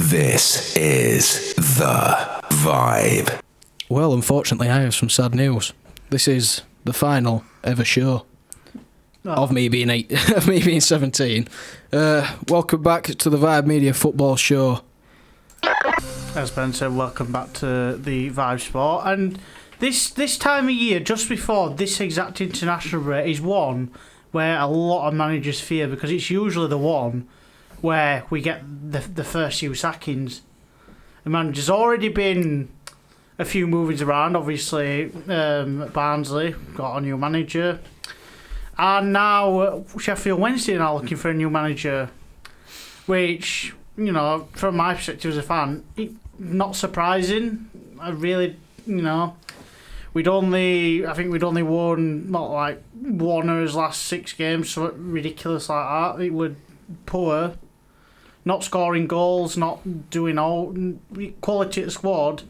This is The Vibe. Well, unfortunately, I have some sad news. This is the final ever show of me being 17. Welcome back to the Vibe Media Football Show. As Ben said, welcome back to the Vibe Sport. And this time of year, just before this exact international break, is one where a lot of managers fear, because it's usually the one where we get the first few sackings. The manager's already been a few movings around. Obviously, Barnsley got a new manager, and now Sheffield Wednesday are now looking for a new manager, which, you know, from my perspective as a fan, not surprising. I really, you know, I think we'd only won not like one of his last 6 games, so ridiculous like that. It would poor, not scoring goals, not doing all quality at the squad.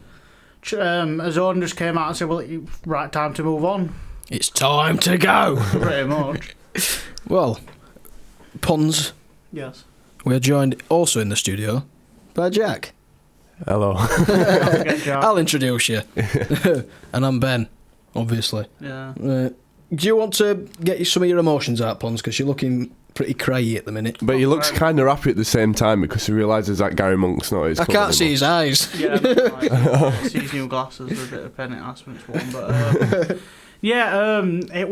As Owen just came out and said, well, it's right time to move on. It's time to go. Pretty much. Well, Pons, Yes. we are joined also in the studio by Jack. Hello. I'll introduce you. And I'm Ben, obviously. Yeah. Do you want to get some of your emotions out, Pons? Because you're looking pretty crazy at the minute. But he looks kind of happy at the same time because he realises that Gary Monk's not his I colour can't see his eyes. Yeah, like, see his new glasses with a bit of pen at Aspen's one, but it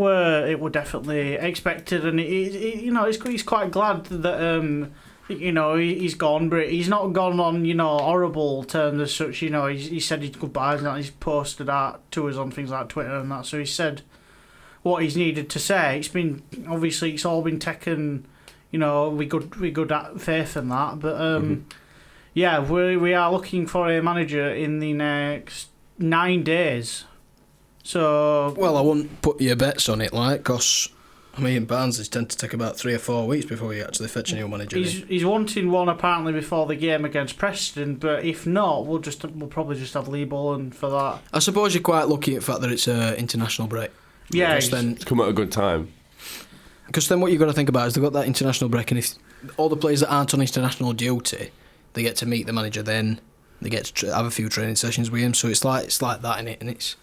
were definitely expected, and he's quite glad that he's gone, but he's not gone on horrible terms as such. He said his goodbyes, and he's posted that to us on things like Twitter and that. So he said what he's needed to say. It's all been taken, we good at faith in that, but we are looking for a manager in the next 9 days. So Well, I wouldn't put your bets on it, because Barnsley tend to take about 3 or 4 weeks before you actually fetch a new manager. He's wanting one apparently before the game against Preston, but if not, we'll probably just have Lee Bullen for that. I suppose you're quite lucky at the fact that it's an international break. Yeah, It's come at a good time. Because then what you've got to think about is they've got that international break, and if all the players that aren't on international duty, they get to meet the manager then, they get to have a few training sessions with him, so it's like that in it, and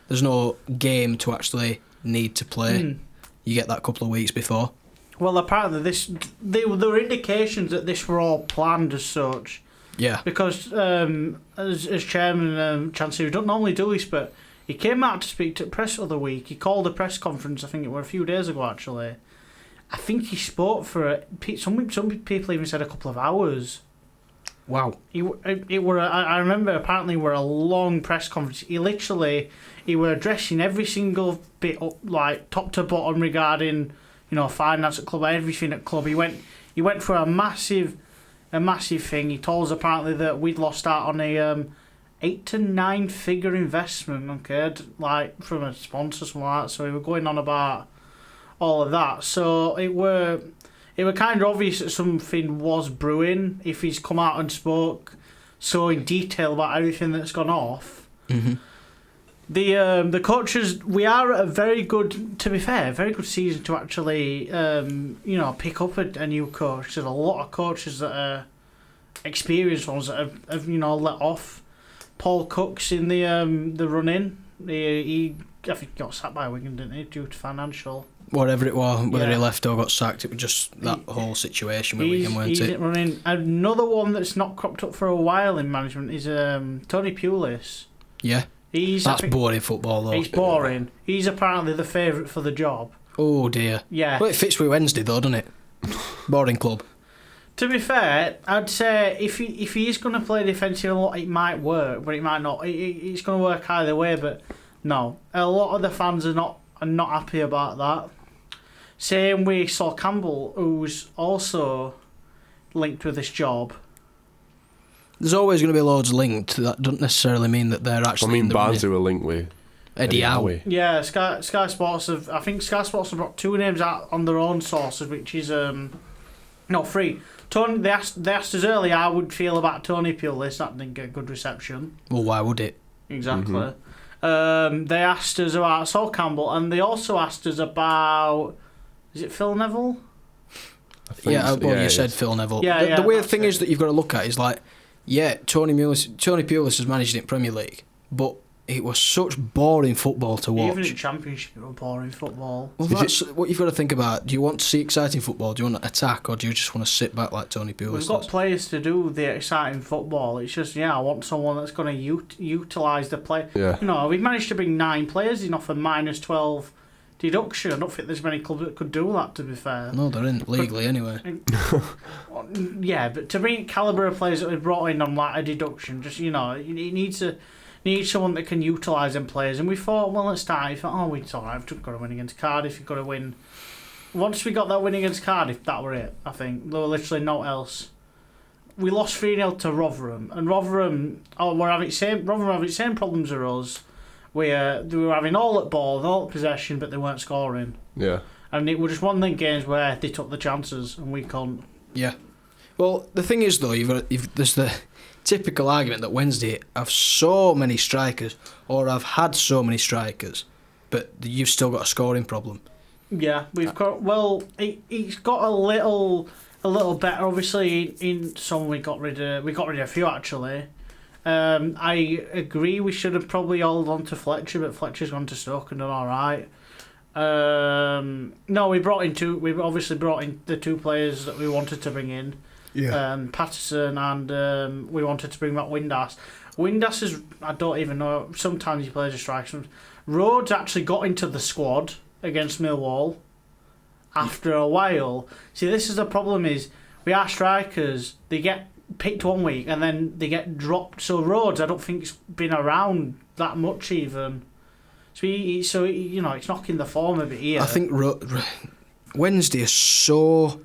there's no game to actually need to play. You get that couple of weeks before. Well, apparently there were indications that this were all planned as such. Yeah. Because as chairman, Chancellor, who don't normally do this, but he came out to speak to the press the other week. He called a press conference, I think it was a few days ago actually. I think he spoke for some people even said a couple of hours. Wow. I remember apparently it were a long press conference. He were addressing every single bit up, like top to bottom regarding, finance at club, everything at club. He went for a massive thing. He told us apparently that we'd lost out on a 8 to 9 figure investment, okay, like from a sponsor, something like that. So we were going on about all of that. So it were kind of obvious that something was brewing if he's come out and spoke so in detail about everything that's gone off. Mm-hmm. The coaches, we are at a very good season to actually pick up a new coach. There's a lot of coaches that are experienced ones that have let off. Paul Cook's in the run-in. I think he got sacked by Wigan, didn't he, due to financial. Whatever it was, whether he left or got sacked, it was just that whole situation with Wigan, weren't it? Running. Another one that's not cropped up for a while in management is Tony Pulis. Yeah. That's boring football, though. He's boring. He's apparently the favourite for the job. Oh, dear. Yeah. Well, it fits with Wednesday, though, doesn't it? Boring club. To be fair, I'd say if he is going to play defensive a lot, it might work, but it might not. It's going to work either way, but no. A lot of the fans are not happy about that. Same with Sol Campbell, who's also linked with this job. There's always going to be loads linked. That doesn't necessarily mean that they're actually. Barnsley were linked with Eddie Howe. Yeah, Sky Sports have. I think Sky Sports have brought 2 names out on their own sources, which is not free. Tony, they asked us earlier how I would feel about Tony Pulis. That didn't get a good reception. Well, why would it? Exactly. They asked us about Sol Campbell, and they also asked us about. Is it Phil Neville? You said Phil Neville. Yeah, The weird that's thing it. is that you've got to look at is like Yeah, Tony Pulis has managed it in Premier League, but it was such boring football to watch. Even in Championship, it was boring football. Well, that's what you've got to think about. Do you want to see exciting football? Do you want to attack, or do you just want to sit back like Tony Pulis? We've got players to do the exciting football. It's just, I want someone that's going to utilise the play. Yeah. You know, we managed to bring 9 players in off a -12 deduction. I don't think there's many clubs that could do that, to be fair. No, they're in legally anyway. Yeah, but to bring calibre of players that we brought in on like a deduction, just, you need someone that can utilise them players. And we thought, well, let's start. It's alright, we've got to win against Cardiff, you've got to win. Once we got that win against Cardiff, that were it, I think. There were literally no else. We lost 3-0 to Rotherham, and Rotherham were having the same problems as us. They were having all at ball, all at possession, but they weren't scoring. Yeah. And it was just one of them games where they took the chances and we couldn't. Yeah. Well, the thing is, though, there's the typical argument that Wednesday have so many strikers, or have had so many strikers, but you've still got a scoring problem. Yeah, we've got. Well, it's got a little better. Obviously, in some we got rid of a few actually. I agree we should have probably held on to Fletcher, but Fletcher's gone to Stoke and done all right. No, we obviously brought in the 2 players that we wanted to bring in. Yeah. Patterson and we wanted to bring back Windass. Windass is, I don't even know, sometimes he plays a striker. Rhodes actually got into the squad against Millwall after a while. See, this is the problem is, we are strikers, they get picked one week and then they get dropped. So Rhodes, I don't think it's been around that much even. So it's knocking the form a bit here. I think Wednesday is so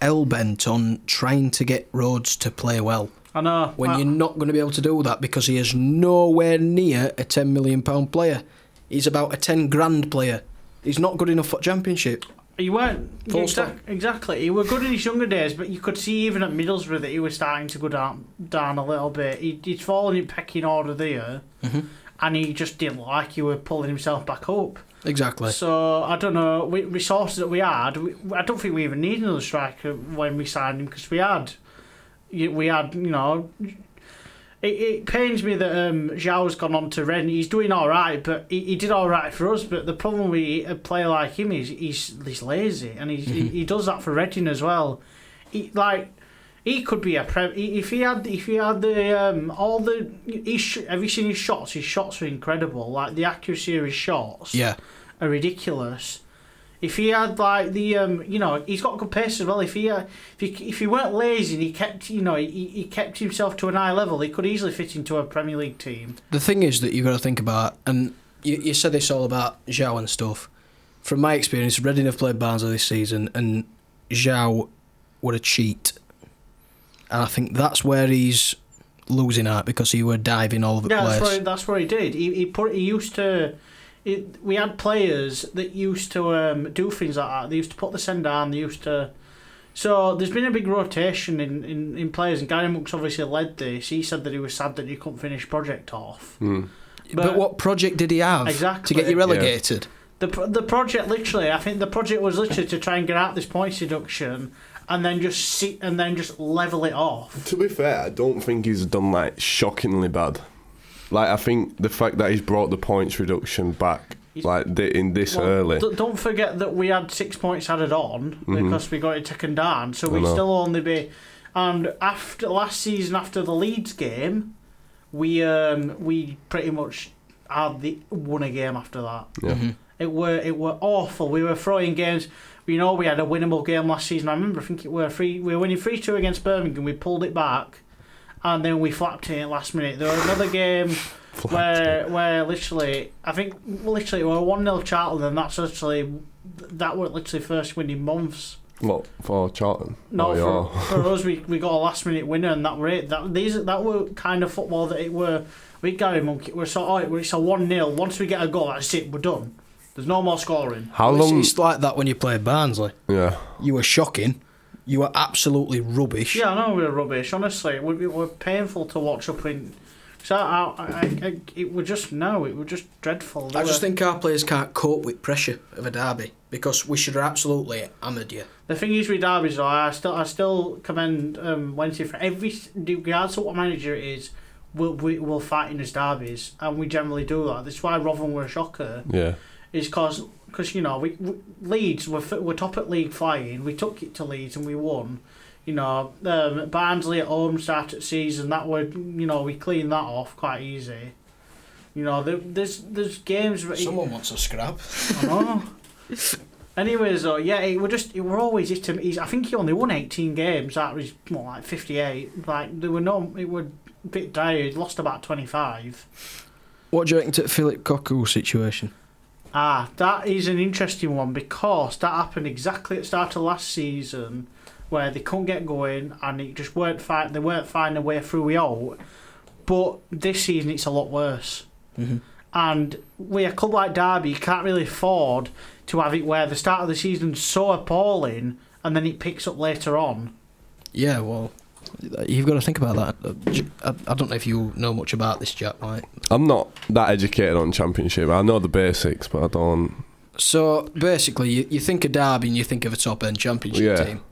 hell-bent on trying to get Rhodes to play well. I know. When you're not going to be able to do that because he is nowhere near a £10 million player. He's about a 10 grand player. He's not good enough for Championship. He weren't. Exactly. He were good in his younger days, but you could see even at Middlesbrough that he was starting to go down a little bit. He'd fallen in pecking order there, and he just didn't look like he were pulling himself back up. Exactly. So, I don't know, resources that we had, I don't think we even needed another striker when we signed him, because we had, it pains me that Zhao's gone on to Rennes. He's doing all right, but he did all right for us. But the problem with a player like him is he's lazy, and he does that for Reading as well. He could be if he had the all the have you seen his shots? His shots are incredible. Like the accuracy of his shots, are ridiculous. If he had like the he's got good pace as well. If he weren't lazy and he kept he kept himself to an high level, he could easily fit into a Premier League team. The thing is that you've got to think about, and you said this all about Zhao and stuff. From my experience, Reading have played Barnsley this season, and Zhao were a cheat, and I think that's where he's losing out, because he were diving all over the place. Yeah, that's what he did. He used to. We had players that used to do things like that. They used to put the send down. They used to. So there's been a big rotation in players, and Gary Monk's obviously led this. He said that he was sad that he couldn't finish Project off. But what project did he have to get you relegated? The project, literally, I think the project was literally to try and get out this points deduction, and then just level it off. To be fair, I don't think he's done shockingly bad. I think the fact that he's brought the points reduction back early. Don't forget that we had 6 points added on because we got it taken down, so we'd still only be. And after last season, after the Leeds game, we pretty much won a game after that. Yeah. It were awful. We were throwing games. We had a winnable game last season. I remember. I think we were winning 3-2 against Birmingham. We pulled it back. And then we flapped it last minute. There was another game where literally, I think we were 1-0 Charlton, and that were literally first winning months. What, for Charlton? No, for us, we got a last minute winner, and that were it. That were kind of football that it were. We Gary Monk, it's a 1-0. Once we get a goal, that's it. We're done. There's no more scoring. How long? It's like that when you played Barnsley. Yeah. You were shocking. You were absolutely rubbish. Yeah, I know we were rubbish. Honestly, it were painful to watch up in. So it was just dreadful. I just think our players can't cope with pressure of a derby because we should have absolutely hammered you. The thing is with derbies, though, I still commend Wednesday for regardless of what manager it is. We'll fight in his derbies, and we generally do that. That's why Rotherham were a shocker. Yeah. Is because you know Leeds we're top at league flying. We took it to Leeds and we won. You know, Barnsley at home started season that would we cleaned that off quite easy. You know, there's games. Someone wants a scrap. I know. Anyways, though, yeah, it were always it. I think he only won 18 games. That was more like 58. Like it were a bit dire. He'd lost about 25. What do you reckon to the Philip Cocu situation? That is an interesting one because that happened exactly at the start of last season, where they couldn't get going and it just weren't they weren't finding a way through out. But this season it's a lot worse. Mm-hmm. And with a club like Derby, you can't really afford to have it where the start of the season's so appalling and then it picks up later on. Yeah, well, you've got to think about that. I don't know if you know much about this, Jack, right? I'm not that educated on Championship. I know the basics, but I don't... So, basically, you think of Derby and you think of a top-end Championship team.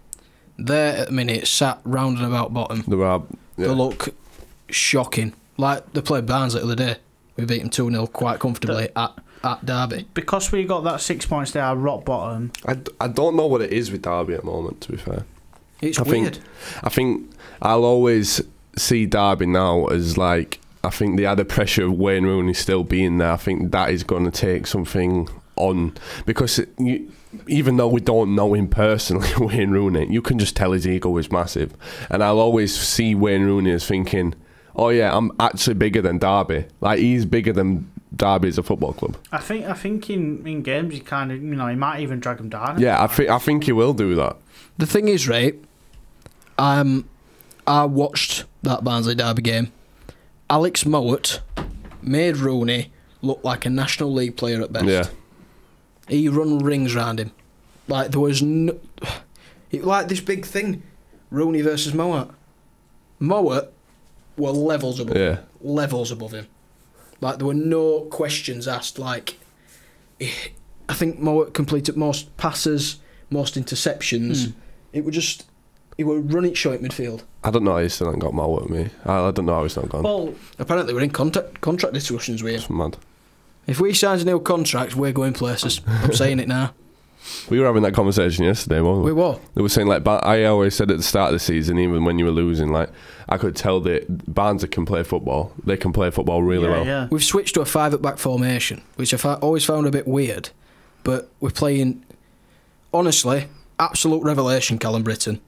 They're, at the minute, sat round and about bottom. They look shocking. Like, they played Barnsley the other day. We beat them 2-0 quite comfortably at Derby. Because we got that 6 points there at rock bottom. I don't know what it is with Derby at the moment, to be fair. It's weird. I think I'll always see Derby now as like, I think the added pressure of Wayne Rooney still being there, I think that is going to take something on. Because even though we don't know him personally, Wayne Rooney, you can just tell his ego is massive. And I'll always see Wayne Rooney as thinking, oh yeah, I'm actually bigger than Derby. Like, he's bigger than Derby as a football club. I think in games he kind of, he might even drag him down. Yeah, I think he will do that. The thing is, right, I watched that Barnsley Derby game. Alex Mowat made Rooney look like a National League player at best. Yeah. He run rings around him. Like, there was no... like this big thing, Rooney versus Mowat. Mowat were levels above him. Levels above him. Like, there were no questions asked. Like, I think Mowat completed most passes, most interceptions. It was just... He would run it show at midfield. I don't know how he still ain't got Mowat with me. I don't know how he's not gone. Well, apparently we're in contract discussions with him. It's mad. If we sign a new contract, we're going places. I'm saying it now. We were having that conversation yesterday, weren't we? We were. They were saying, like, I always said at the start of the season, even when you were losing, like, I could tell that Barnsley can play football. They can play football really well. Yeah. We've switched to a 5-at-back formation, which I've always found a bit weird. But we're playing, honestly, absolute revelation, Callum Britton.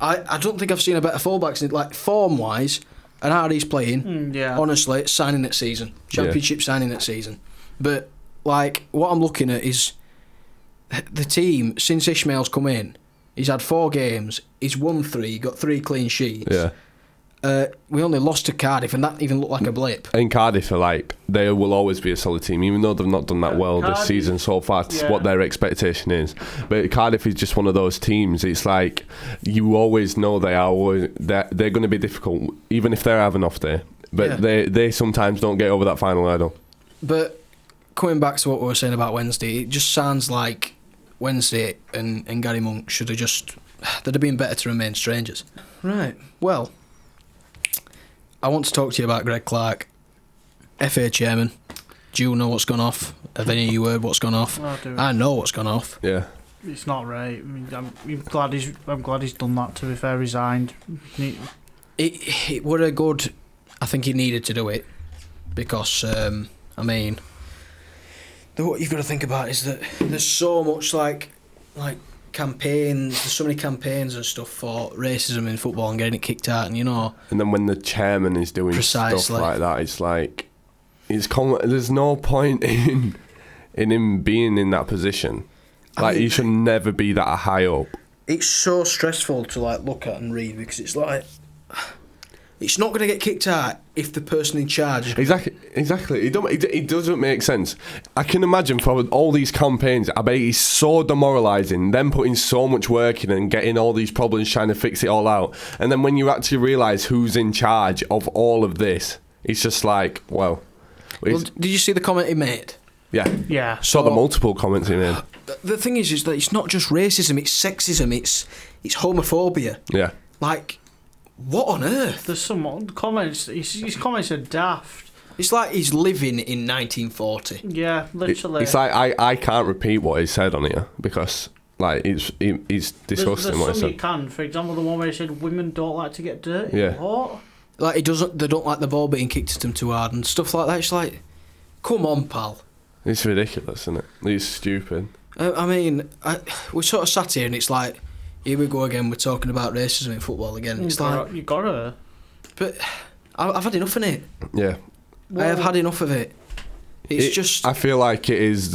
I don't think I've seen a better fullback since, like, form-wise, and how he's playing. Honestly, signing at season. Championship signing at season. But, like, what I'm looking at is the team, since Ishmael's come in, he's had 4 games, he's won 3, got 3 clean sheets. Yeah. We only lost to Cardiff, and that even looked like a blip. In Cardiff, are like, they will always be a solid team, even though they've not done that well this season so far. It's what their expectation is. But Cardiff is just one of those teams. It's like, you always know they're going to be difficult, even if they're having an off day. But they sometimes don't get over that final hurdle. But coming back to what we were saying about Wednesday, it just sounds like Wednesday and Gary Monk should have they'd have been better to remain strangers. Right, well, I want to talk to you about Greg Clark, FA chairman. Do you know what's gone off? Have any of you heard what's gone off? I know what's gone off. Yeah. It's not right. I mean, I'm glad he's done that. To be fair, resigned. It were a good. I think he needed to do it because I mean, what you've got to think about is that there's so much like campaigns. There's so many campaigns and stuff for racism in football and getting it kicked out, and And then when the chairman is doing stuff like that, it's like there's no point in him being in that position. Like, he should never be that high up. It's so stressful to look at and read because it's like It's not going to get kicked out if the person in charge is Exactly. It doesn't make sense. I can imagine for all these campaigns, I bet it's so demoralising, them putting so much work in and getting all these problems, trying to fix it all out. And then when you actually realise who's in charge of all of this, it's just like, well... Well, did you see the comment he made? Yeah. Yeah. Saw the multiple comments he made. The thing is that it's not just racism, it's sexism, it's homophobia. Yeah. Like, what on earth? There's some comments. His comments are daft. It's like he's living in 1940. Yeah, literally. It's like I can't repeat what he said on here because like he's disgusting There's what he some said. you can. For example, the one where he said women don't like to get dirty. Yeah. What? Like they don't like the ball being kicked at them too hard and stuff like that. It's like, come on, pal. It's ridiculous, isn't it? It's stupid. I mean, we sort of sat here and it's like, here we go again. We're talking about racism in football again. It's like, You gotta. but I've had enough of it. Yeah. I have had enough of it. It's just. I feel like it is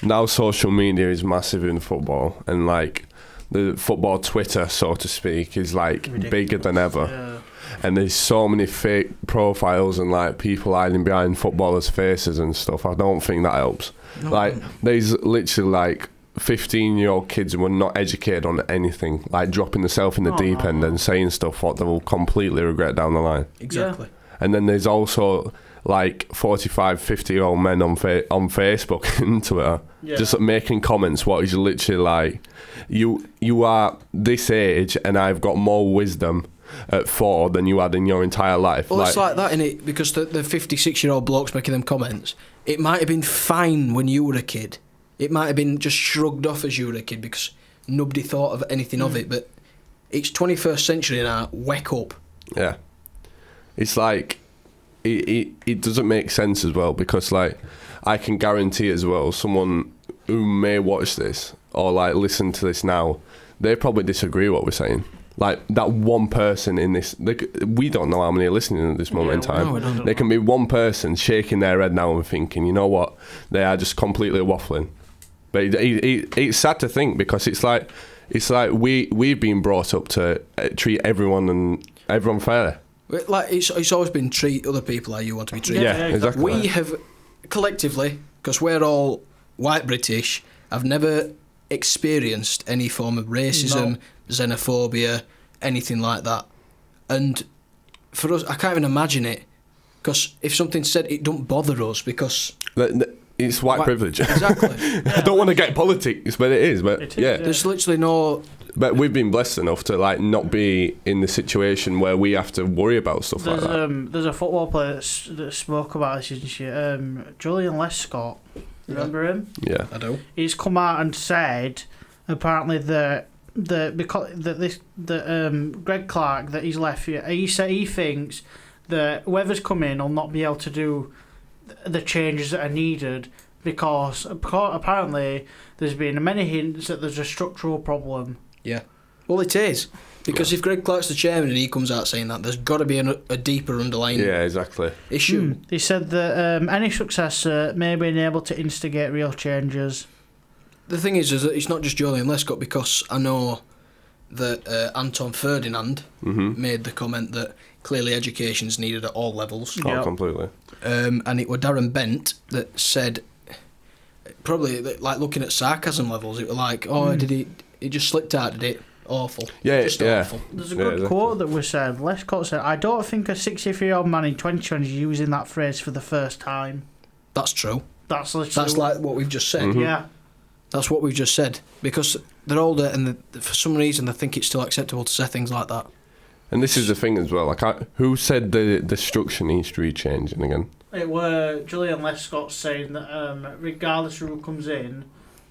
now social media is massive in football and like the football Twitter, so to speak, is like bigger than ever. Yeah. And there's so many fake profiles and like people hiding behind footballers' faces and stuff. I don't think that helps. No. Like there's literally like 15-year-old kids who are not educated on anything, like dropping themselves in the deep end and saying stuff what they will completely regret down the line. Exactly. And then there's also like 45, 50-year-old men on Facebook and Twitter just making comments what is literally like, you are this age and I've got more wisdom at 4 than you had in your entire life. Well, it's like that, innit? Because the 56-year-old bloke's making them comments. It might have been fine when you were a kid. It might have been just shrugged off as you were a kid because nobody thought of anything of it. But it's 21st century now. Wake up. Yeah. It's like it doesn't make sense as well because like I can guarantee as well someone who may watch this or like listen to this now, they probably disagree with what we're saying. Like that one person in this, we don't know how many are listening at this moment in time. No, we don't. There can be one person shaking their head now and thinking, you know what, they are just completely waffling. But it's sad to think because it's like we've been brought up to treat everyone fair. Like it's always been treat other people how you want to be treated. Yeah, exactly. We have collectively, because we're all white British, have never experienced any form of racism, xenophobia, anything like that. And for us, I can't even imagine it. Because if something said, it don't bother us because it's white privilege. Exactly. I don't want to get politics, but it is. But yeah, there's literally no. But we've been blessed enough to like not be in the situation where we have to worry about stuff like that. There's a football player that spoke about this, isn't she? Julian Lescott. Remember him? Yeah, I do. He's come out and said apparently that Greg Clark that he's left here. He said he thinks that whoever's come in will not be able to do the changes that are needed because apparently there's been many hints that there's a structural problem. Yeah. Well, it is. Because if Greg Clark's the chairman and he comes out saying that, there's got to be a deeper underlying issue. He said that any successor may be able to instigate real changes. The thing is that it's not just Julian Lescott because I know that Anton Ferdinand made the comment that clearly education's needed at all levels. Oh, completely. And it was Darren Bent that said, probably like looking at sarcasm levels, it was like, did he just slipped out, did it? Awful. Yeah, just yeah. awful. There's a good quote that was said. Lescott said, I don't think a 63-year-old man in 2020 is using that phrase for the first time. That's true. That's literally... That's like what we've just said. Mm-hmm. Yeah. That's what we've just said. Because they're older and for some reason they think it's still acceptable to say things like that. And this is the thing as well. Who said the structure needs to be changing again? It were Julian Lescott saying that regardless of who comes in,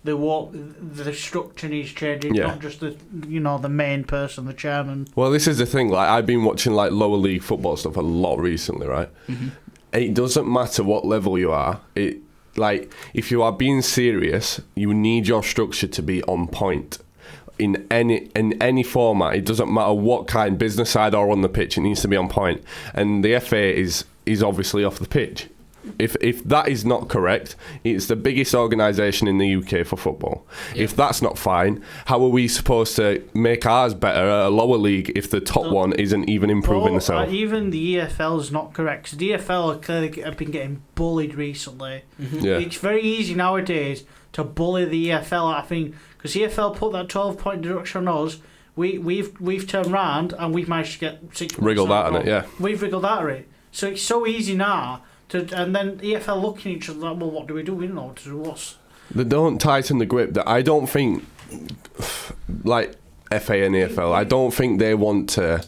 the structure needs changing, not just the main person, the chairman. Well, this is the thing. Like I've been watching like lower league football stuff a lot recently, right? Mm-hmm. It doesn't matter what level you are. Like if you are being serious, you need your structure to be on point. In any format, it doesn't matter what kind, business side or on the pitch, it needs to be on point. And the FA is obviously off the pitch. If that is not correct, it's the biggest organisation in the UK for football. If that's not fine, how are we supposed to make ours better at a lower league if the top one isn't even improving themselves? Even the EFL is not correct. 'Cause the EFL have been getting bullied recently. Yeah. It's very easy nowadays to bully the EFL. I think because the EFL put that 12-point deduction on us, we've turned round and we've managed to get 6 Wriggled out of it, yeah. We've wriggled out of it. So it's so easy now. And then EFL looking at each other like, well, what do we do? We don't know what to do. They don't tighten the grip. That I don't think, like FA and EFL, I don't think they want to.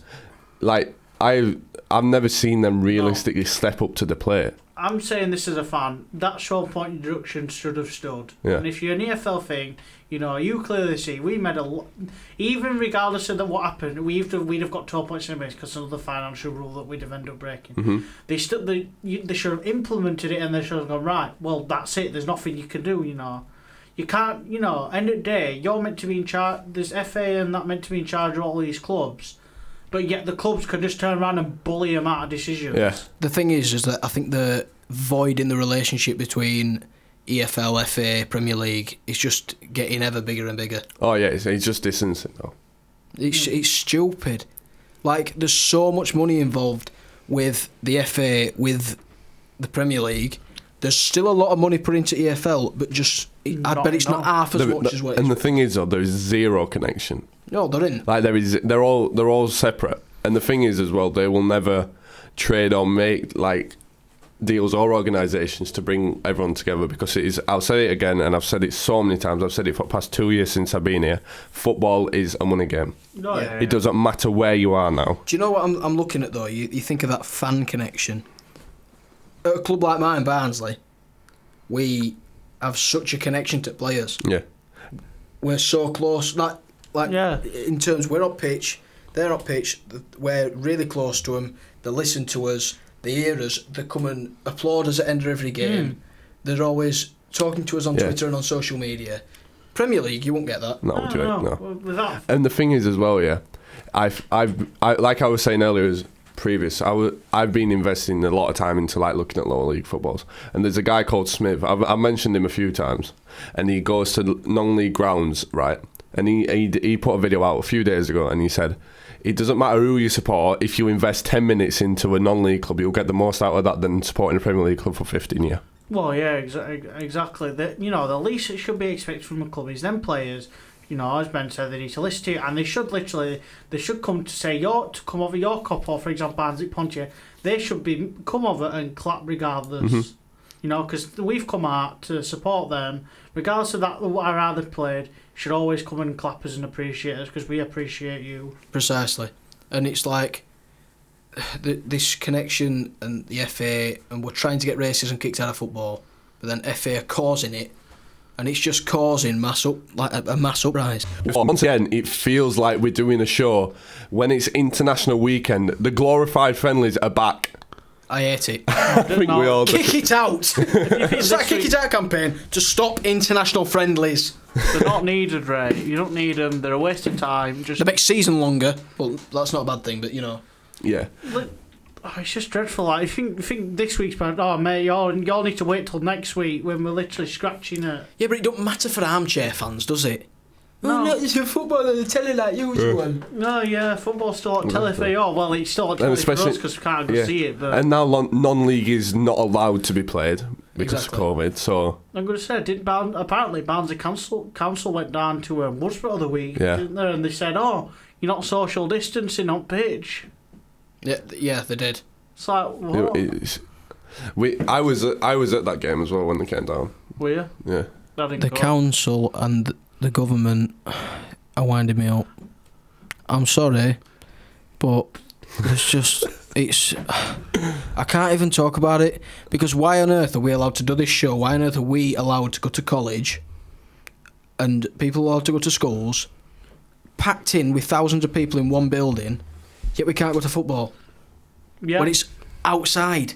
Like I've never seen them realistically step up to the plate. I'm saying this as a fan. That 12-point deduction should have stood. Yeah. And if you're an EFL thing, you clearly see we made even regardless of what happened, we'd have got 12 points anyways because of the financial rule that we'd have ended up breaking. Mm-hmm. They should have implemented it and they should have gone, right, well, that's it. There's nothing you can do. You can't. End of the day, you're meant to be in charge. There's FA and that meant to be in charge of all these clubs. But yet the clubs could just turn around and bully them out of decisions. Yeah. The thing is that I think the void in the relationship between EFL, FA, Premier League is just getting ever bigger and bigger. Oh yeah, it's just distancing though. It's stupid. Like there's so much money involved with the FA, with the Premier League. There's still a lot of money put into EFL, but I bet it's not half as much as what it is. And the thing is though, there is zero connection. No, they're in. Like they're all separate. And the thing is as well, they will never trade or make like deals or organisations to bring everyone together because it is. I'll say it again, and I've said it so many times. I've said it for the past 2 years since I've been here. Football is a money game. It doesn't matter where you are now. Do you know what I'm looking at though? You think of that fan connection. At a club like mine, Barnsley, we have such a connection to players. Yeah. We're so close. Like in terms, we're up pitch, they're up pitch. We're really close to them. They listen to us. They hear us. They come and applaud us at the end of every game. They're always talking to us on Twitter and on social media. Premier League, you won't get that. No. And the thing is as well, I've like I was saying earlier, I've been investing a lot of time into like looking at lower league footballs. And there's a guy called Smith. I've mentioned him a few times, and he goes to non-league grounds, right? And he put a video out a few days ago, and he said, it doesn't matter who you support, if you invest 10 minutes into a non-league club, you'll get the most out of that than supporting a Premier League club for 15 years. Well, yeah, exactly. The least it should be expected from a club is them players, as Ben said, they need to listen to you, and they should come to say, to come over your cup, or for example, Barnsley Pontiac, they should come over and clap regardless. Mm-hmm. Because we've come out to support them, regardless of that, how they've played. Should always come and clap us and appreciate us because we appreciate you. Precisely. And it's like this connection and the FA, and we're trying to get racism kicked out of football, but then FA are causing it, and it's just causing a mass uprise. Once again, it feels like we're doing a show when it's international weekend. The glorified friendlies are back. I hate it. I think we all do. Kick it out. It's that kick it out campaign to stop international friendlies. They're not needed, Ray. You don't need them. They're a waste of time. They make season longer. Well, that's not a bad thing, but Yeah. It's just dreadful. Like, you think this week's bad. Oh, mate, y'all need to wait till next week when we're literally scratching it. Yeah, but it don't matter for armchair fans, does it? No. It's a football on the telly like usual. No, yeah, football's still on telly for you. Well, it's still on telly for us because we can't go see it. But and now non-league is not allowed to be played because of COVID. So I'm going to say, apparently Barnsley Council went down to Woodsboro the other week, didn't they? And they said, "Oh, you're not social distancing on pitch." Yeah, they did. It's like what? I was at that game as well when they came down. Were you? Yeah. The council and the government are winding me up. I'm sorry, but I can't even talk about it because why on earth are we allowed to do this show? Why on earth are we allowed to go to college and people are allowed to go to schools packed in with thousands of people in one building, yet we can't go to football? Yeah. When it's outside.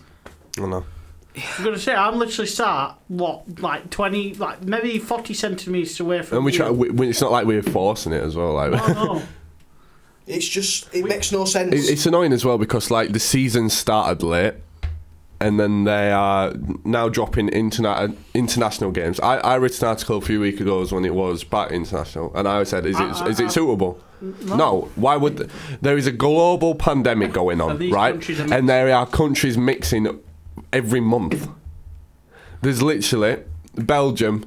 I know. I'm going to say, I'm literally sat, like 20, like maybe 40 centimetres away from and it's not like we're forcing it as well. Like. No. It's just, it makes no sense. It's annoying as well because like the season started late and then they are now dropping international games. I read an article a few weeks ago when it was back international, and I said, is it suitable? No. Why would there is a global pandemic going on, right? And there are countries mixing every month. There's literally Belgium,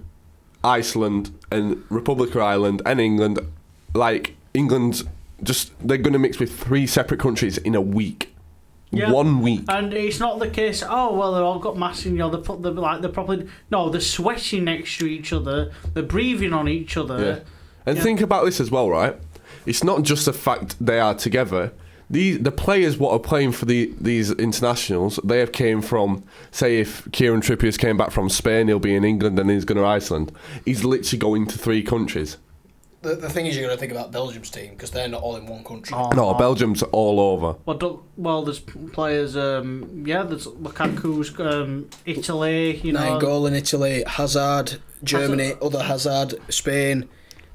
Iceland, and Republic of Ireland, and England. Like England's they're going to mix with 3 separate countries in a week. Yeah. 1 week. And it's not the case, oh, well, they've all got masks, they're probably... No, they're sweating next to each other, they're breathing on each other. Yeah. And think about this as well, right? It's not just the fact they are together. The players what are playing for these internationals, they have came from, say if Kieran Trippier's came back from Spain, he'll be in England and he's going to Iceland. He's literally going to 3 countries. The thing is, you're going to think about Belgium's team because they're not all in one country. No, Belgium's all over. Well, there's players. There's Lukaku's Italy. Goal in Italy. Hazard, Germany. Other Hazard, Spain.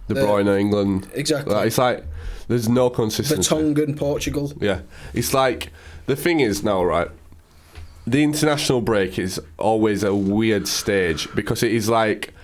De Bruyne, England. Exactly. It's like there's no consistency. Vertonghen, Portugal. Yeah, it's like the thing is now, right? The international break is always a weird stage because it is like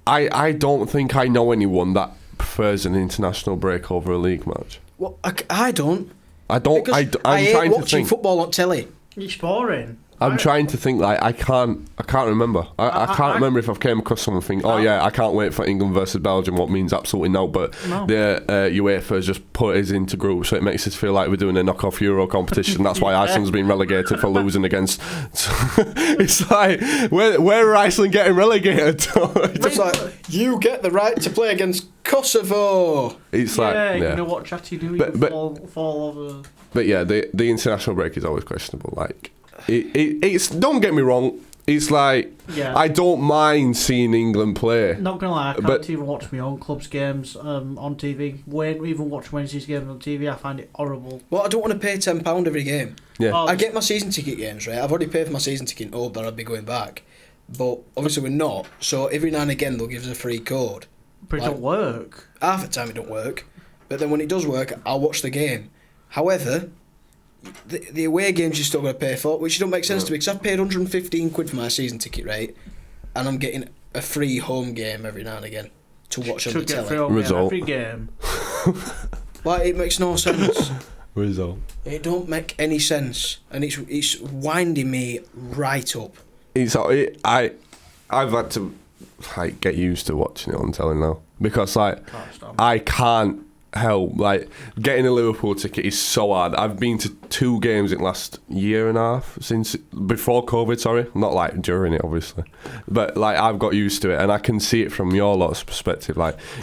I don't think I know anyone that prefers an international break over a league match. Well, I don't. I'm hate trying to watching think. football on telly. It's boring. I'm trying to think. Like I can't remember. I can't remember if I've came across someone think, oh yeah, I can't wait for England versus Belgium. What means absolutely no. But the UEFA has just put us into groups, so it makes us feel like we're doing a knockoff Euro competition. That's why Iceland's been relegated for losing against. It's like where are Iceland getting relegated? It's like you get the right to play against Kosovo. It's like you're gonna watch Chatty Nui fall over. But yeah, the international break is always questionable. Like. It's don't get me wrong. It's like I don't mind seeing England play. Not gonna lie, I can't even watch my own club's games on TV. Even watch Wednesday's games on TV. I find it horrible. Well, I don't want to pay £10 every game. Yeah, I get my season ticket games right. I've already paid for my season ticket and hope that I'll be going back, but obviously we're not. So every now and again they'll give us a free code. But it don't work. Half the time it don't work, but then when it does work, I'll watch the game. However, the away games you're still going to pay for, which don't make sense to me because I've paid £115 for my season ticket, right? And I'm getting a free home game every now and again to watch on the telly. Every game. Like, it makes no sense. Result. It don't make any sense, and it's winding me right up. I've had to get used to watching it on telly now because I can't help getting a Liverpool ticket is so hard. I've been to 2 games in the last year and a half since before COVID. Sorry, not during it obviously, but I've got used to it, and I can see it from your lot's perspective.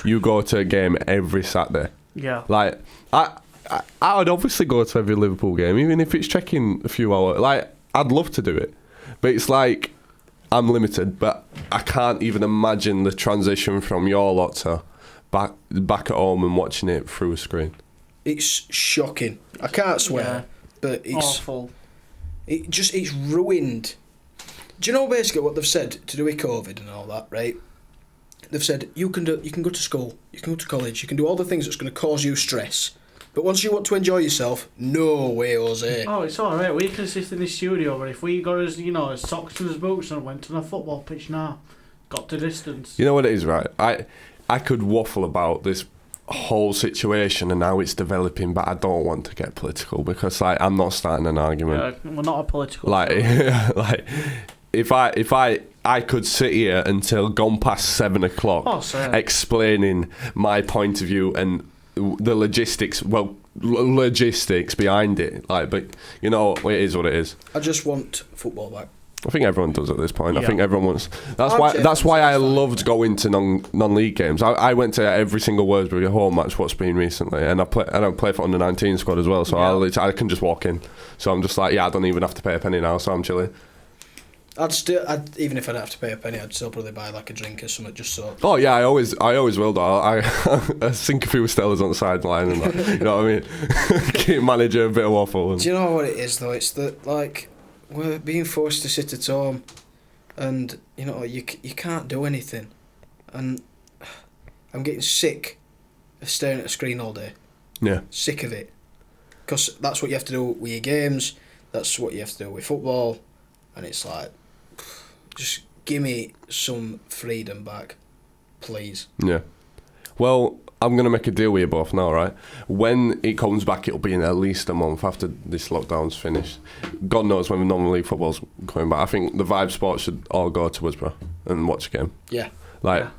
You go to a game every Saturday. Yeah. I would obviously go to every Liverpool game, even if it's checking a few hours. I'd love to do it, but it's I'm limited. But I can't even imagine the transition from your lot to back at home and watching it through a screen. It's shocking. I can't swear, but it's awful. It's ruined. Do you know basically what they've said to do with COVID and all that, right? They've said you can go to school, you can go to college, you can do all the things that's going to cause you stress. But once you want to enjoy yourself, no way, Jose. Oh, it's all right. We can sit in the studio, but if we got his socks and his boots and went to the football pitch now, got to distance. You know what it is, right? I could waffle about this whole situation and how it's developing, but I don't want to get political because I'm not starting an argument. Yeah, we're not a political. If I could sit here until gone past 7 o'clock explaining my point of view and the logistics behind it. But you know, it is what it is. I just want football back. I think everyone does at this point. Yeah. I think everyone wants. That's why I loved going to non-league games. I went to every single Worsbridge home match what's been recently, and I play for under 19 squad as well. So I can just walk in. So I'm just I don't even have to pay a penny now. So I'm chilling. Even if I don't have to pay a penny, I'd still probably buy a drink or something just so. Oh yeah, I always will do. I sink a few Stellas on the sideline and that. You know what I mean? Keep manager a bit of waffle. Do you know what it is though? It's that we're being forced to sit at home, and you can't do anything, and I'm getting sick of staring at a screen all day. Yeah. Sick of it, because that's what you have to do with your games. That's what you have to do with football. and it's like, just give me some freedom back, please. Yeah. Well, I'm going to make a deal with you both now, right? When it comes back, it'll be in at least a month after this lockdown's finished. God knows when the non-league football's coming back. I think the Vibe Sports should all go to Woodsborough and watch a game. Yeah. Like, Yeah.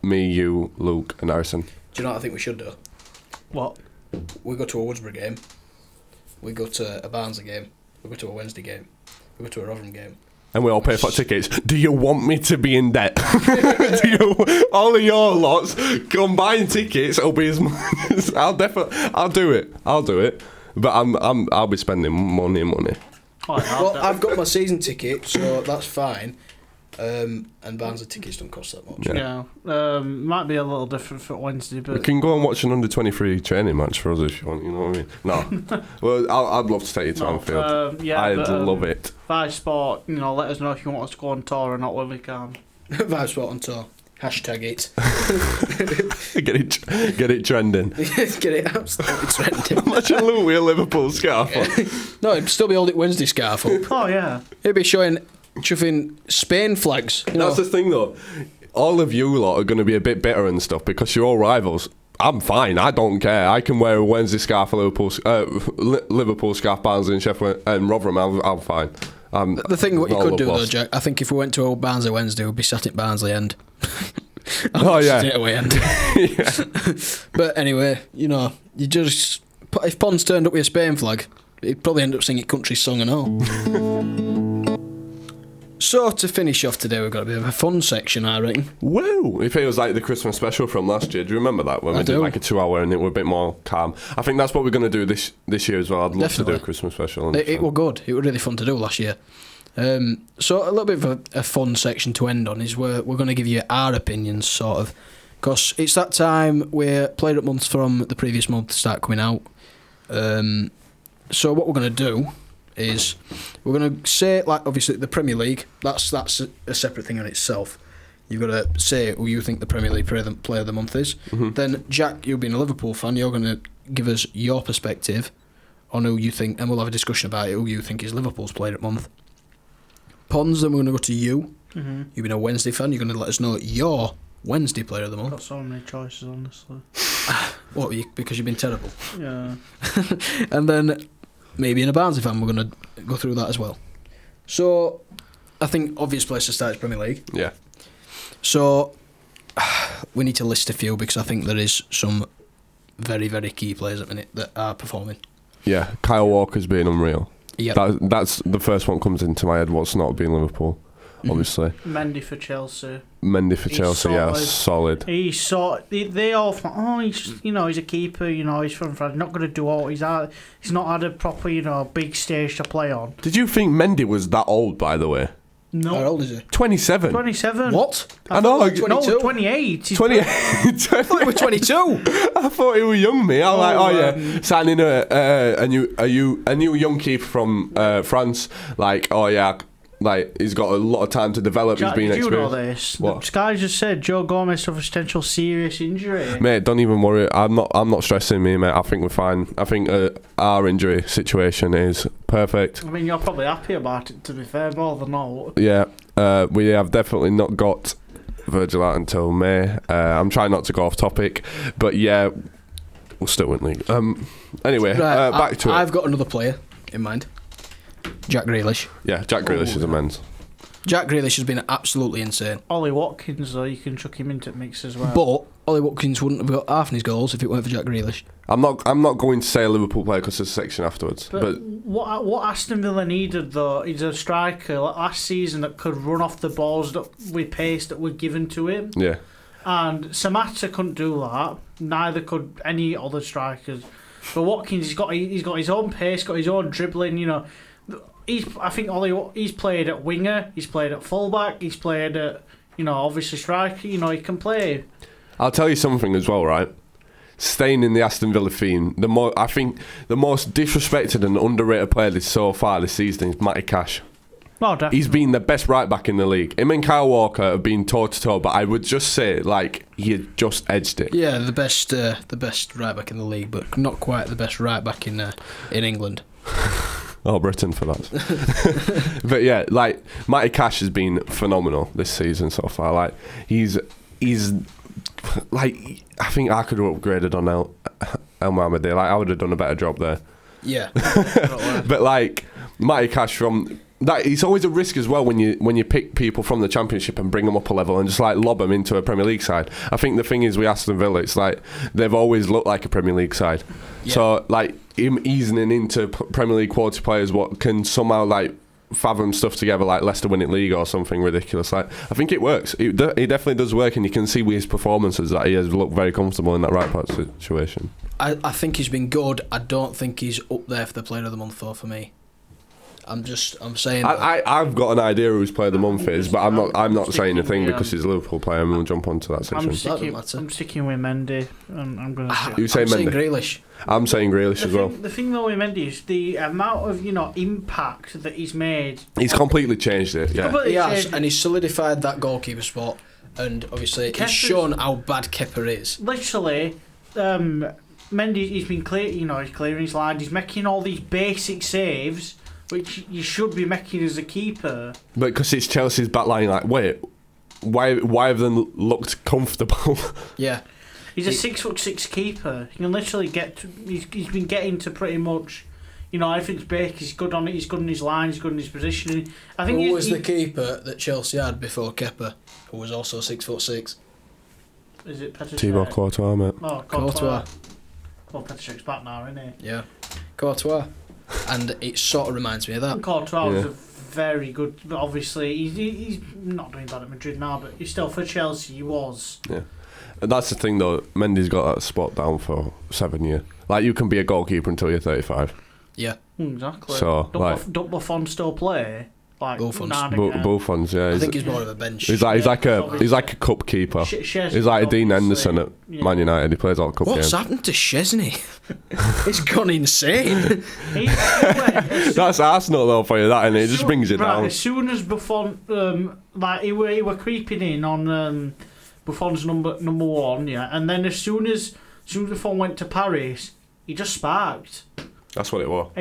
me, you, Luke and Harrison. Do you know what I think we should do? What? We go to a Woodsborough game, we go to a Barnsley game, we go to a Wednesday game, we go to a Rotherham game. And we all pay for tickets. Do you want me to be in debt? Do you, all of your lots combine tickets? It'll be as much as I'll do it. But I'll be spending money. Oh, yeah, Well, I've got my season ticket, so that's fine. And Barnsley tickets don't cost that much. Yeah. Might be a little different for Wednesday, We but can go and watch an under-23 training match for us if you want, you know what I mean? No. Well, I'd love to take you to Anfield. yeah, I'd but, love it. Vibe Sport, let us know if you want us to go on tour or not when we can. Vibe Sport on tour. Hashtag it. Get it trending. Get it absolutely trending. Imagine Luke with a Liverpool scarf on. No, it'd still be Old It Wednesday scarf up. Oh yeah. It'd be chuffing Spain flags. You know? That's the thing, though. All of you lot are going to be a bit bitter and stuff because you're all rivals. I'm fine. I don't care. I can wear a Wednesday scarf, a Liverpool scarf, Barnsley and Sheffield and Rotherham. I'm fine. The thing what you all could love do though, lost. Jack, I think if we went to Old Barnsley Wednesday, we'd be sat at Barnsley End. Oh, yeah. Sitting at away end. But anyway, you just if Pons turned up with a Spain flag, he'd probably end up singing country song and all. So to finish off today, we've got a bit of a fun section, I reckon. Woo! It feels like the Christmas special from last year. Do you remember that when we did do. like a 2-hour and it was a bit more calm? I think that's what we're going to do this year as well. I'd love to do Definitely. a Christmas special. and It stuff. was good. It was really fun to do last year. So a little bit of a fun section to end on is where we're going to give you our opinions, sort of, because it's that time where Player Up months from the previous month start coming out. So what we're going to do is we're going to say, like, obviously the Premier League. That's a separate thing in itself. You've got to say who you think the Premier League player of the month is. Mm-hmm. Then Jack, you being a Liverpool fan, you're going to give us your perspective on who you think, and we'll have a discussion about it, who you think is Liverpool's player of the month. Pons, then we're going to go to you. Mm-hmm. You've been a Wednesday fan. You're going to let us know your Wednesday player of the month. Got so many choices, honestly. What? Because you've been terrible. Yeah. And then maybe in a Barnsley fan, we're going to go through that as well. So I think obvious place to start is Premier League. Yeah. So we need to list a few because I think there is some very, very key players at the minute that are performing. Yeah. Kyle Walker's been unreal. Yeah. That's the first one comes into my head. What's not been Liverpool, obviously. Mendy for Chelsea. Mendy for He's Chelsea, yeah, solid. They all thought, he's a keeper, he's from France, not going to do all. He's not had a proper, big stage to play on. Did you think Mendy was that old, by the way? No. How old is he? 27. 27. What? I know. thought he was No, 22. 28. He's 28. I thought he was 22. I thought he was young, me. I was like, Oh, signing a new young keeper from France. Like, oh yeah, like he's got a lot of time to develop. Jack, he's been did you know experienced. this? What? Sky just said Joe Gomez suffered potential serious injury. Mate, don't even worry. I'm not stressing me, mate. I think we're fine. I think our injury situation is perfect. I mean, you're probably happy about it, to be fair, more than not. Yeah, we have definitely not got Virgil out until May. I'm trying not to go off topic, but yeah, we'll still win league. Anyway, Right, back to it. I've got another player in mind. Jack Grealish. Yeah, Jack Grealish is immense. Jack Grealish has been absolutely insane. Ollie Watkins, though, you can chuck him into the mix as well. But Ollie Watkins wouldn't have got half of his goals if it weren't for Jack Grealish. I'm not going to say a Liverpool player because there's a section afterwards. But what Aston Villa needed, though, is a striker like last season that could run off the balls with pace that were given to him. yeah, And Samatta couldn't do that. Neither could any other strikers. But Watkins, he's got his own pace, got his own dribbling. I think he's played at winger, he's played at fullback, he's played at obviously striker. He can play. I'll tell you something as well, right? Staying in the Aston Villa theme, I think the most disrespected and underrated player so far this season is Matty Cash. Oh, definitely. He's been the best right back in the league. Him and Kyle Walker have been toe to toe, but I would just say like he had just edged it. Yeah, the best right back in the league, but not quite the best right back in England. Oh, Britain for that. But yeah, like Matty Cash has been phenomenal this season so far. Like he's like, I think I could have upgraded on El Mohammadi. Like I would have done a better job there. Yeah. But like Matty Cash from that, it's always a risk as well when you pick people from the Championship and bring them up a level and just like lob them into a Premier League side. I think the thing is with Aston Villa, it's like they've always looked like a Premier League side. Yeah. So like him easing into Premier League quality players, what can somehow like fathom stuff together like Leicester winning league or something ridiculous. Like I think it works. It definitely does work, and you can see with his performances that he has looked very comfortable in that right back situation. I think he's been good. I don't think he's up there for the Player of the Month though for me. I'm saying I've got an idea who's Player of the Month is, but I'm not saying a thing with, because he's a Liverpool player, and we'll jump onto that section. I'm sticking with Mendy. I'm going to You say I'm saying Mendy? Grealish. I'm saying Grealish as well. The thing though with Mendy is the amount of impact that he's made. He's completely changed it. Yeah. Completely He has, changed. and he's solidified that goalkeeper spot, and obviously he's shown how bad Kepa is. Literally, Mendy, he's been clear. He's clearing his lines. He's making all these basic saves, which you should be making as a keeper. But because it's Chelsea's backline, like, wait, why have they looked comfortable? Yeah. He's a 6'6" keeper. He can literally get to. He's been getting to pretty much. Everything's basic. He's good on it. He's good in his line. He's good in his positioning. I think. Who was the keeper that Chelsea had before Kepa, who was also 6'6"? Is it Petr Thibaut Cech? Courtois, mate. Oh, Courtois. Well, Petr Cech's back now, isn't he? Yeah. Courtois. And it sort of reminds me of that. Courtois was Yeah. a very good. But obviously, he's not doing bad at Madrid now, but he's still for Chelsea. He was. Yeah. And that's the thing, though. Mendy's got that spot down for 7 years. Like, you can be a goalkeeper until you're 35. Yeah. Exactly. So, don't Buffon still play? Like Buffon. now and again? Buffons, yeah. I think he's more of a bench. He's like a cup keeper. He's like a Dean Henderson at Man United. He plays all the cup What's games. happened to Chesney? He's gone insane. That's Arsenal though for you, that, and it just brings it down. As soon as Buffon, he were creeping in on Buffon's number one, yeah, and then as soon as Buffon went to Paris, he just sparked. That's what it was.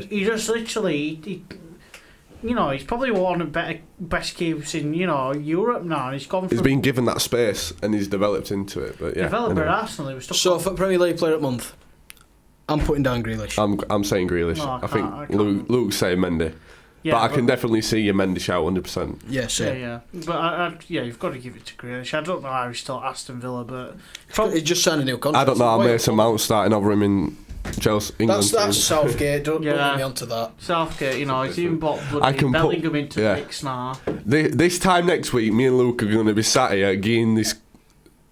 He just literally. He's probably one of the best keepers in Europe now. He's gone. He's been given that space and he's developed into it. But yeah, developer anyway. at Arsenal. He was stuck So on- for Premier League Player of the Month, I'm putting down Grealish. I'm saying Grealish. No, I think I can't. Luke's saying Mendy. Yeah, but I can definitely see your Mendy shout 100%. Yeah, same. Yeah. But you've got to give it to Grealish. I don't know how he's still at Aston Villa, but He's just signed a new contract. I don't know how Wait, Mason Mount's starting over him in Chelsea, England. That's Southgate. Don't Yeah. get me onto that. Southgate, he's even bought I can bloody put- Bellingham into yeah. the mix now. This time next week, me and Luke are going to be sat here getting this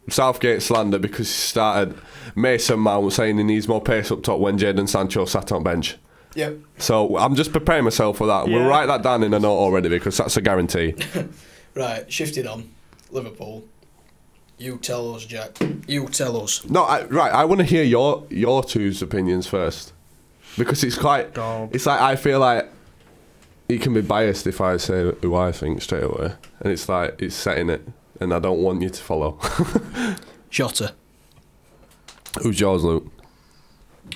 Southgate slander because he started Mason Mount saying he needs more pace up top when Jadon Sancho sat on bench. Yep. So I'm just preparing myself for that. We'll Yeah. write that down in a note already because that's a guarantee. Right, shifting on. Liverpool. You tell us, Jack. You tell us. No, I want to hear your two's opinions first because it's quite. It's like I feel like it can be biased if I say who I think straight away, and it's like it's setting it, and I don't want you to follow. Jota. Who's yours, Luke?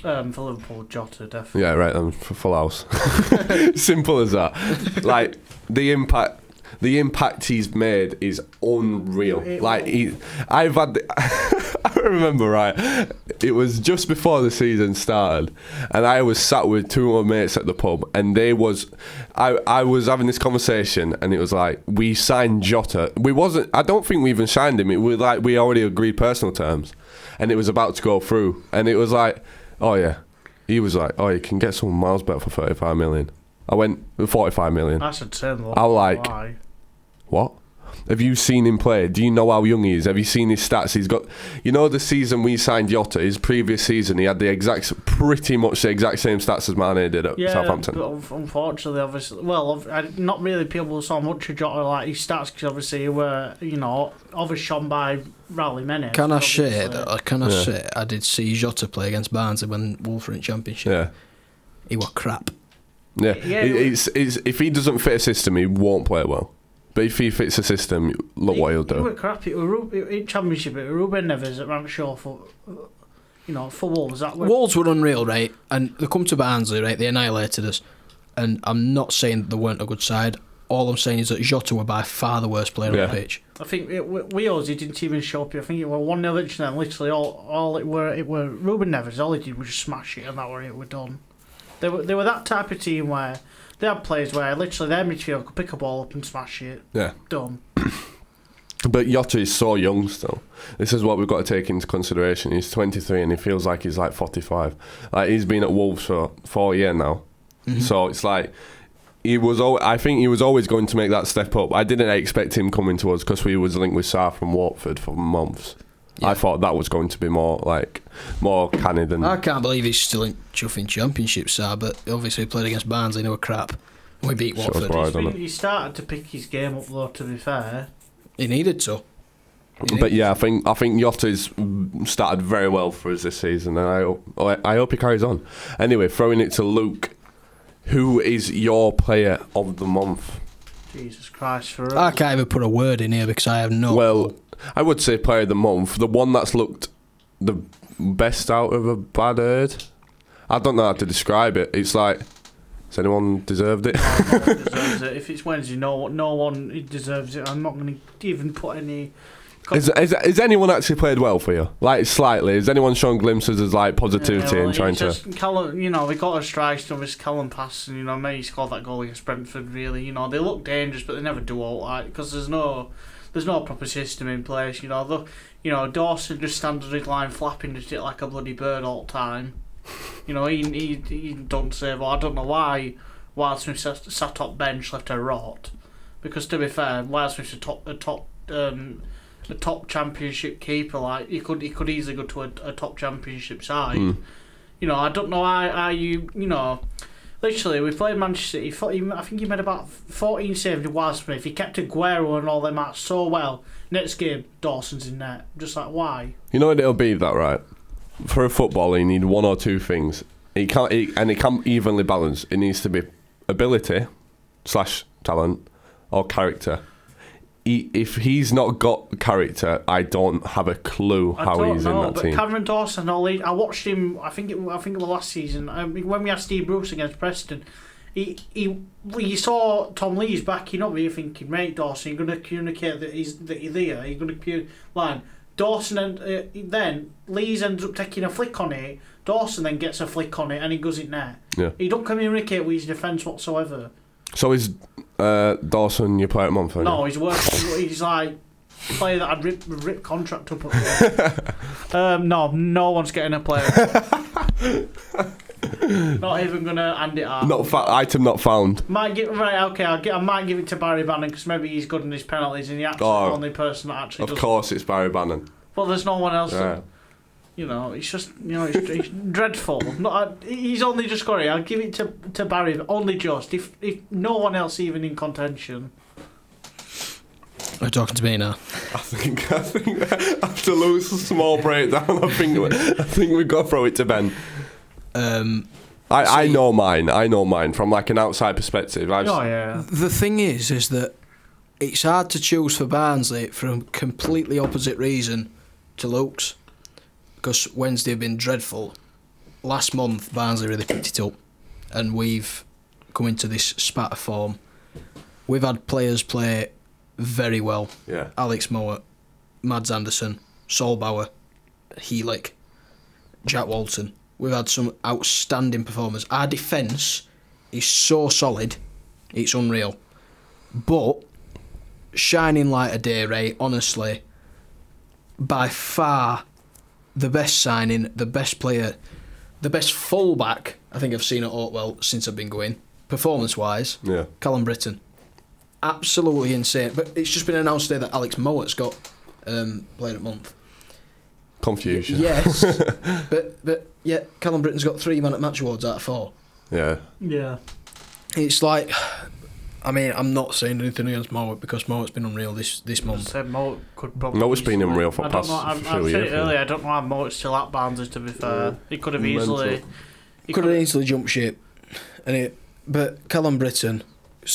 For Liverpool, Jota, definitely. Yeah, right. Then for full house. Simple as that. Like the impact he's made is unreal. Like I've had. I remember right. It was just before the season started, and I was sat with two of my mates at the pub, and I was having this conversation, and it was like we signed Jota. I don't think we even signed him. It was like we already agreed personal terms, and it was about to go through, and it was like, oh yeah. He was like, oh, you can get someone miles better for 35 million. I went, 45 million. That's a turn. I like, what? Have you seen him play? Do you know how young he is? Have you seen his stats? He's got, the season we signed Jota, his previous season, he had pretty much the exact same stats as Mane did at Southampton. But unfortunately, obviously, not really people saw much of Jota like his stats because obviously he were, overshone by Raul Jimenez. Can I say obviously. that? Can I say I did see Jota play against Barnsley when Wolves were in Championship? Yeah. He was crap. Yeah. Yeah, it's if he doesn't fit a system, he won't play well. But if he fits a system, look what he'll He do. were crap. In Championship, it were Ruben Neves at Ramshaw for Wolves. Wolves were unreal, right? And they come to Barnsley, right? They annihilated us. and I'm not saying that they weren't a good side. All I'm saying is that Jota were by far the worst player on the pitch. I think Wales, he didn't even show up. I think it was 1-0 each, and then literally all it were Ruben Neves. All he did was just smash it, and that were it. We're done. They were that type of team where they had players where literally their midfield could pick a ball up and smash it. Yeah. Done. But Jota is so young still. This is what we've got to take into consideration. He's 23 and he feels like he's like 45. Like, he's been at Wolves for 4 years now. Mm-hmm. So it's like I think he was always going to make that step up. I didn't expect him coming to us because we was linked with Sarr from Watford for months. Yeah. I thought that was going to be more canny than... I can't believe he's still in chuffing Championship, Sarr, but obviously he played against Barnsley, they were crap. We beat Watford. He started to pick his game up though, to be fair. He needed to. But yeah, I think Jota's started very well for us this season, and I hope he carries on. Anyway, throwing it to Luke, who is your player of the month? Jesus Christ, for us. I can't even put a word in here because I have no... Well, I would say player of the month, the one that's looked the best out of a bad herd. I don't know how to describe it. It's like, has anyone deserved it? No one deserves it. If it's Wednesday, no one deserves it. I'm not going to even put any... Has anyone actually played well for you? Like, slightly? Has anyone shown glimpses of, like, positivity and trying to... Callum, we got a strike from his Callum pass, and, maybe he scored that goal against Brentford, really. They look dangerous, but they never do all that, because there's no proper system in place, Dawson just stands on his line flapping just like a bloody bird all the time. He don't save. Well, I don't know why Wildsmith sat top bench left her rot, because to be fair, Wildsmith's a top championship keeper. Like he could easily go to a top championship side. I don't know how you literally we played Manchester City. I think he made about 14 saves with Wildsmith. He kept Aguero and all them out so well. Next game, Dawson's in net. Just like, why? You know what it'll be, that right? For a footballer, you need one or two things. It can't evenly balance. It needs to be ability / talent or character. If he's not got character, I don't have a clue how he's in that team. Cameron Dawson, I watched him. I think it was last season when we had Steve Bruce against Preston. He saw Tom Lees backing up. You're thinking, mate, Dawson, you're going to communicate that you're there. You're going to line. Dawson and then Lees ends up taking a flick on it. Dawson then gets a flick on it and he goes in there. Yeah. He don't communicate with his defence whatsoever. So is Dawson your player at month? No, he's like player that I'd rip contract up. No one's getting a player. Not even gonna hand it out. Item not found. I might give it to Barry Bannon because maybe he's good in his penalties and he's the only person that actually. Of course, it's Barry Bannon. Well, there's no one else. Yeah. It's just it's dreadful. He's only just got it. I'll give it to Barry, only just if no one else even in contention. Are you talking to me now? I think after Lewis's small breakdown, I think we've got to throw it to Ben. I know mine from like an outside perspective. The thing is that it's hard to choose for Barnsley for a completely opposite reason to Luke's. Because Wednesday have been dreadful. Last month, Barnsley really picked it up, and we've come into this spat of form. We've had players play very well. Yeah. Alex Mowat, Mads Anderson, Solbauer, Heelick, Jack Walton. We've had some outstanding performers. Our defence is so solid, it's unreal. But shining light of day, Ray, honestly, by far the best signing, the best player, the best fullback I think I've seen at Oatwell since I've been going, performance-wise, Callum Britton. Absolutely insane. But it's just been announced today that Alex Mowat's got player of the month. Confusion. Yes. but yeah, Callum Britton's got 3 Man at Match awards out of 4. Yeah. Yeah. It's like, I mean, I'm not saying anything against Mowat because Mowat's been unreal this month. Mowat could probably. Mowat's been unreal for the past few years. I said it earlier. I don't know how Mowat's still at Barnsley. To be fair, he could have easily. He could have easily jumped ship, but Callum Britton,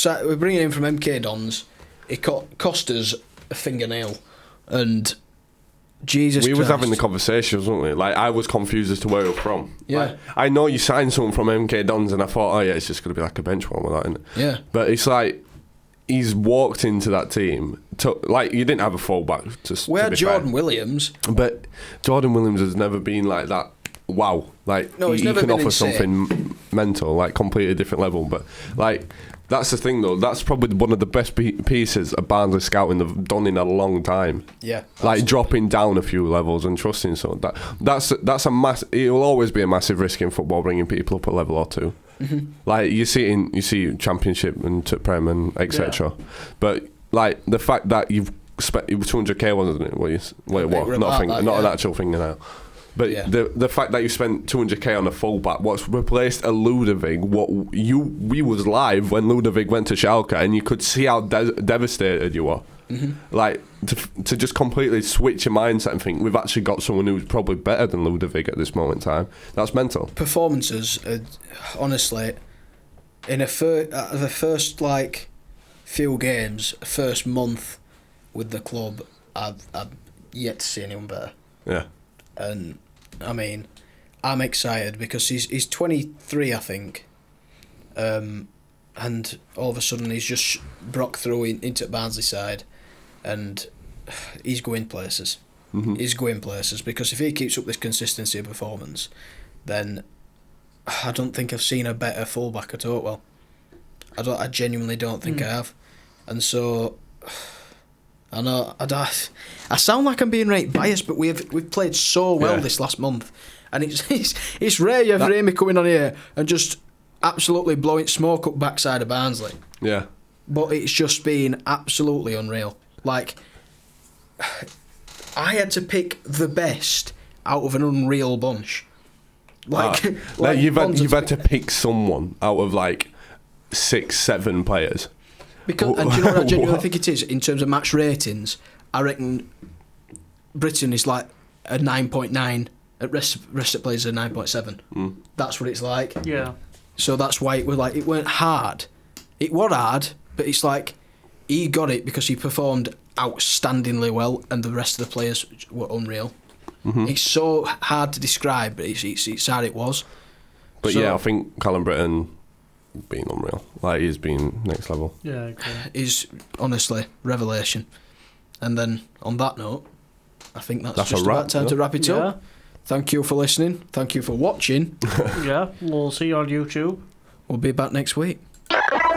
we're bringing him from MK Dons. It cost us a fingernail, and Jesus We was Christ. having the conversations, wasn't we? Like, I was confused as to where you're from. Yeah. Like, I know you signed someone from MK Dons, and I thought, oh yeah, it's just going to be like a bench one with that, innit? Yeah. But it's like, he's walked into that team. Like, you didn't have a fullback. We had be Jordan fair. Williams. But Jordan Williams has never been like that. Wow. Like, No, he's he never can been offer insane. something mental, like, completely different level. But, like, that's the thing, though. That's probably one of the best pieces of Barnsley scouting they've done in a long time. Yeah. Like, absolutely. dropping down a few levels and trusting someone. That's a mass. It will always be a massive risk in football, bringing people up a level or two. Like, you see Championship and to Prem and etc. But like, the fact that you've spent, it was 200k, wasn't it? What it was, not a thing, not an actual thing now. But Yeah. the fact that you spent 200k on a fullback, what's replaced a Ludovic, we was live when Ludovic went to Schalke, and you could see how devastated you were. Like, to just completely switch your mindset and think we've actually got someone who's probably better than Ludovic at this moment in time. That's mental. Performances, honestly, in the first like few games, first month with the club, I've yet to see anyone better. Yeah. And I mean, I'm excited because he's 23, I think, and all of a sudden he's just broke through into Barnsley side, and he's going places. He's going places because if he keeps up this consistency of performance, then I don't think I've seen a better fullback at all. Well, I genuinely don't think I have, and so. I know I sound like I'm being right biased, but we've played so well this last month, and it's rare you ever hear me coming on here and just absolutely blowing smoke up backside of Barnsley. Yeah. But it's just been absolutely unreal. Like, I had to pick the best out of an unreal bunch. Like you've Bonds had to pick someone out of like 6-7 players. Because, and do you know what I genuinely think it is? In terms of match ratings, I reckon Britain is like a 9.9, rest of players are 9.7. That's what it's like. Yeah. So that's why it was like, it weren't hard. It was hard, but it's like, he got it because he performed outstandingly well and the rest of the players were unreal. It's so hard to describe, but it's how it was. But So- yeah, I think Callum Britton being unreal. Like, he's been next level. Yeah. Okay. Is honestly revelation. And then on that note, I think that's That's just a wrap, about time yeah. to wrap it Yeah. up. Thank you for listening. Thank you for watching. Yeah. We'll see you on YouTube. We'll be back next week.